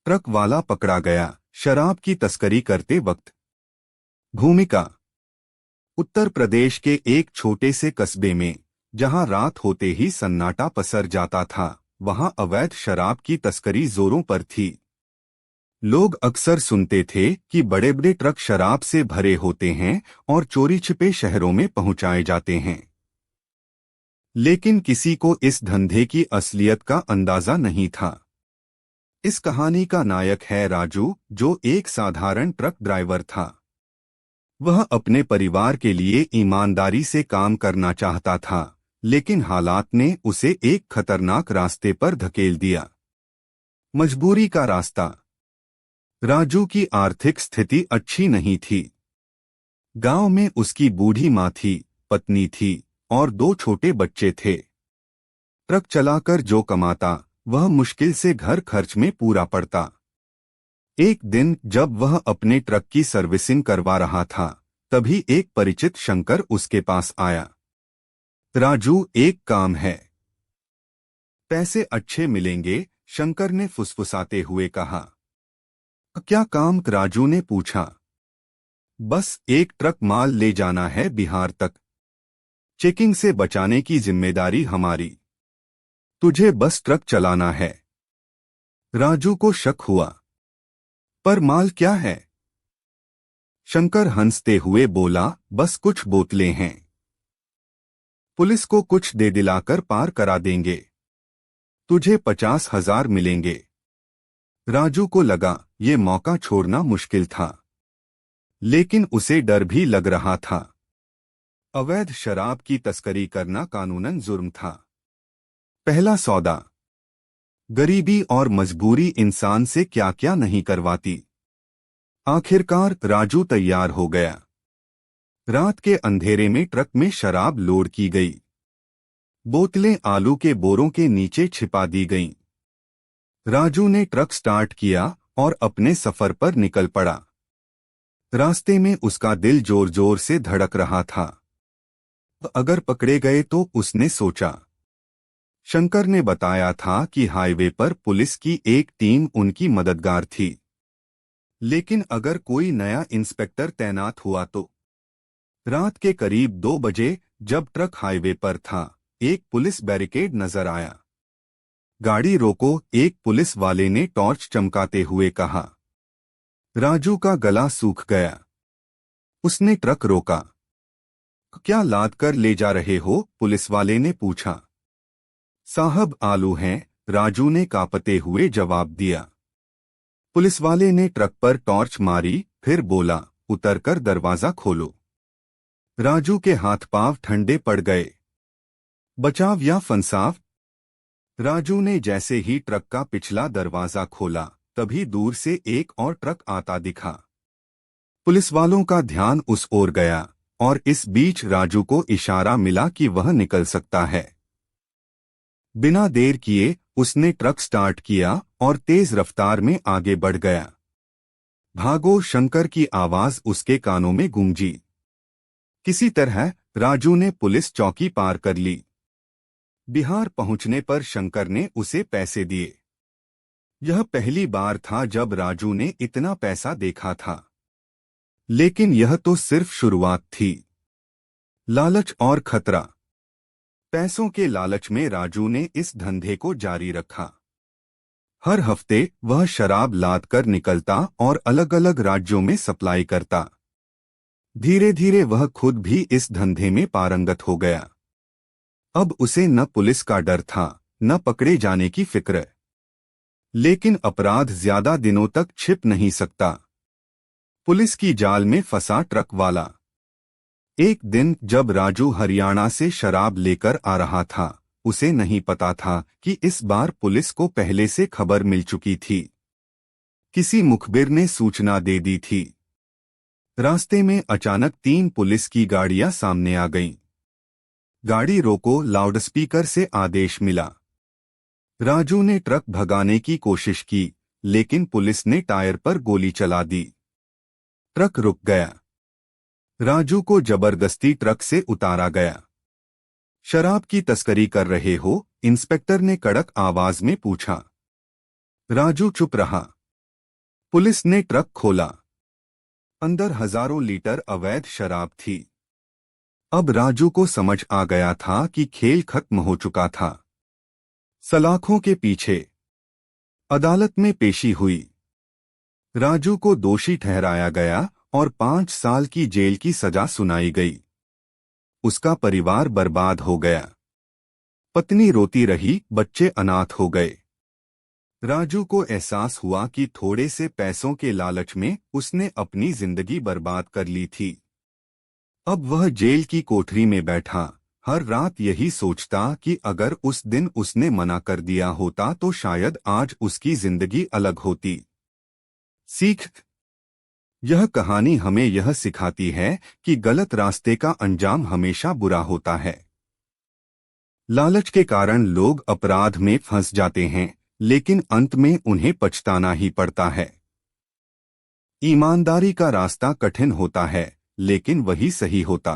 Truck वाला पकड़ा गया शराब की तस्करी करते वक्त। भूमिका। उत्तर प्रदेश के एक छोटे से कस्बे में, जहां रात होते ही सन्नाटा पसर जाता था, वहां अवैध शराब की तस्करी जोरों पर थी। लोग अक्सर सुनते थे कि बड़े बड़े ट्रक शराब से भरे होते हैं और चोरी छिपे शहरों में पहुंचाए जाते हैं। लेकिन किसी को इस धंधे की असलियत का अंदाजा नहीं था। इस कहानी का नायक है राजू, जो एक साधारण ट्रक ड्राइवर था। वह अपने परिवार के लिए ईमानदारी से काम करना चाहता था, लेकिन हालात ने उसे एक खतरनाक रास्ते पर धकेल दिया। मजबूरी का रास्ता। राजू की आर्थिक स्थिति अच्छी नहीं थी। गांव में उसकी बूढ़ी माँ थी, पत्नी थी और 2 छोटे बच्चे थे। ट्रक चलाकर जो कमाता, वह मुश्किल से घर खर्च में पूरा पड़ता। एक दिन जब वह अपने ट्रक की सर्विसिंग करवा रहा था, तभी एक परिचित शंकर उसके पास आया। राजू, एक काम है। पैसे अच्छे मिलेंगे, शंकर ने फुसफुसाते हुए कहा। क्या काम? राजू ने पूछा। बस एक ट्रक माल ले जाना है बिहार तक। चेकिंग से बचाने की जिम्मेदारी हमारी। तुझे बस ट्रक चलाना है। राजू को शक हुआ। पर माल क्या है? शंकर हंसते हुए बोला, बस कुछ बोतलें हैं। पुलिस को कुछ दे दिलाकर पार करा देंगे। तुझे 50,000 मिलेंगे। राजू को लगा ये मौका छोड़ना मुश्किल था, लेकिन उसे डर भी लग रहा था। अवैध शराब की तस्करी करना कानूनन जुर्म था। पहला सौदा। गरीबी और मजबूरी इंसान से क्या क्या नहीं करवाती। आखिरकार राजू तैयार हो गया। रात के अंधेरे में ट्रक में शराब लोड की गई। बोतलें आलू के बोरों के नीचे छिपा दी गईं। राजू ने ट्रक स्टार्ट किया और अपने सफर पर निकल पड़ा। रास्ते में उसका दिल जोर जोर से धड़क रहा था। अगर पकड़े गए तो, उसने सोचा। शंकर ने बताया था कि हाईवे पर पुलिस की एक टीम उनकी मददगार थी। लेकिन अगर कोई नया इंस्पेक्टर तैनात हुआ तो? रात के करीब 2 बजे जब ट्रक हाईवे पर था, एक पुलिस बैरिकेड नजर आया। गाड़ी रोको, एक पुलिस वाले ने टॉर्च चमकाते हुए कहा। राजू का गला सूख गया। उसने ट्रक रोका। क्या लाद कर ले जा रहे हो? पुलिस वाले ने पूछा। साहब, आलू हैं, राजू ने कांपते हुए जवाब दिया। पुलिस वाले ने ट्रक पर टॉर्च मारी, फिर बोला, उतरकर दरवाजा खोलो। राजू के हाथ पांव ठंडे पड़ गए। बचाव या फंसाव? राजू ने जैसे ही ट्रक का पिछला दरवाजा खोला, तभी दूर से एक और ट्रक आता दिखा। पुलिस वालों का ध्यान उस ओर गया और इस बीच राजू को इशारा मिला कि वह निकल सकता है। बिना देर किए उसने ट्रक स्टार्ट किया और तेज रफ्तार में आगे बढ़ गया। भागो, शंकर की आवाज उसके कानों में गूंजी। किसी तरह राजू ने पुलिस चौकी पार कर ली। बिहार पहुंचने पर शंकर ने उसे पैसे दिए। यह पहली बार था जब राजू ने इतना पैसा देखा था। लेकिन यह तो सिर्फ शुरुआत थी। लालच और खतरा। पैसों के लालच में राजू ने इस धंधे को जारी रखा। हर हफ्ते वह शराब लाद कर निकलता और अलग अलग राज्यों में सप्लाई करता। धीरे धीरे वह खुद भी इस धंधे में पारंगत हो गया। अब उसे न पुलिस का डर था, न पकड़े जाने की फिक्र। लेकिन अपराध ज्यादा दिनों तक छिप नहीं सकता। पुलिस की जाल में फंसा ट्रक वाला। एक दिन जब राजू हरियाणा से शराब लेकर आ रहा था, उसे नहीं पता था कि इस बार पुलिस को पहले से खबर मिल चुकी थी। किसी मुखबिर ने सूचना दे दी थी। रास्ते में अचानक 3 पुलिस की गाड़ियां सामने आ गईं। गाड़ी रोको, लाउडस्पीकर से आदेश मिला। राजू ने ट्रक भगाने की कोशिश की, लेकिन पुलिस ने टायर पर गोली चला दी। ट्रक रुक गया। राजू को जबरदस्ती ट्रक से उतारा गया। शराब की तस्करी कर रहे हो? इंस्पेक्टर ने कड़क आवाज में पूछा। राजू चुप रहा। पुलिस ने ट्रक खोला। अंदर हजारों लीटर अवैध शराब थी। अब राजू को समझ आ गया था कि खेल खत्म हो चुका था। सलाखों के पीछे अदालत में पेशी हुई। राजू को दोषी ठहराया गया और 5 साल की जेल की सजा सुनाई गई। उसका परिवार बर्बाद हो गया। पत्नी रोती रही, बच्चे अनाथ हो गए। राजू को एहसास हुआ कि थोड़े से पैसों के लालच में उसने अपनी जिंदगी बर्बाद कर ली थी। अब वह जेल की कोठरी में बैठा, हर रात यही सोचता कि अगर उस दिन उसने मना कर दिया होता तो शायद आज उसकी जिंदगी अलग होती। सीख: यह कहानी हमें यह सिखाती है कि गलत रास्ते का अंजाम हमेशा बुरा होता है। लालच के कारण लोग अपराध में फंस जाते हैं, लेकिन अंत में उन्हें पछताना ही पड़ता है। ईमानदारी का रास्ता कठिन होता है, लेकिन वही सही होता।